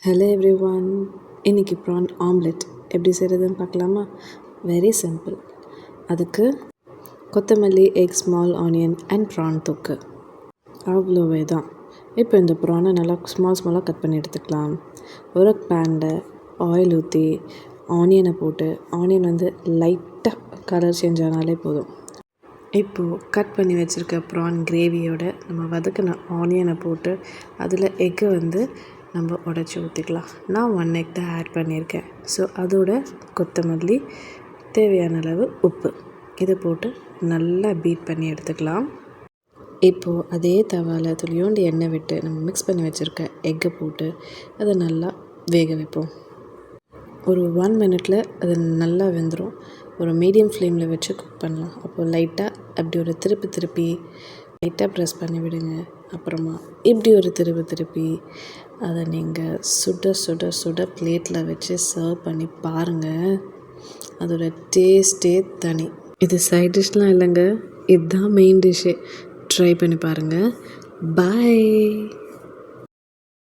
Hello everyone. இன்றைக்கி prawn omelette எப்படி செய்கிறதுன்னு பார்க்கலாமா? Very simple. அதுக்கு கொத்தமல்லி, egg, small onion and prawn தொக்கு, அவ்வளோவே தான். இப்போ இந்த ப்ரானை நல்லா ஸ்மாலாக கட் பண்ணி எடுத்துக்கலாம். ஒரு பேனில் ஆயில் ஊற்றி ஆனியனை போட்டு, ஆனியன் லைட்டாக கலர் சேஞ்ச் ஆனாலே போதும். இப்போது கட் பண்ணி வச்சுருக்க ப்ரான் கிரேவியோட நம்ம வதக்கின ஆனியனை போட்டு அதில் எக்கை நம்ம உடச்சி ஊற்றிக்கலாம். நான் 1 எக் தான் ஆட் பண்ணியிருக்கேன். ஸோ அதோட கொத்தமல்லி, தேவையான அளவு உப்பு, இதை போட்டு நல்லா பீட் பண்ணி எடுத்துக்கலாம். இப்போது அதே தவாவில் துளியோண்டு எண்ணெய் விட்டு நம்ம மிக்ஸ் பண்ணி வச்சுருக்க எக்கை போட்டு அதை நல்லா வேக வைப்போம். ஒரு 1 மினிட்டில் அது நல்லா வெந்துடும். ஒரு மீடியம் ஃப்ளேமில் வச்சு குக் பண்ணலாம். அப்போது லைட்டாக அப்படி ஒரு திருப்பி லைட்டாக ப்ரெஸ் பண்ணி விடுங்க. அப்புறமா இப்படி ஒரு திருப்பி அதை நீங்கள் சுட பிளேட்டில் வச்சு சர்வ் பண்ணி பாருங்கள். அதோட டேஸ்ட்டே தனி. இது சைட் டிஷ்லாம் இல்லைங்க, இதுதான் மெயின் டிஷ்ஷே. ட்ரை பண்ணி பாருங்கள். பாய்.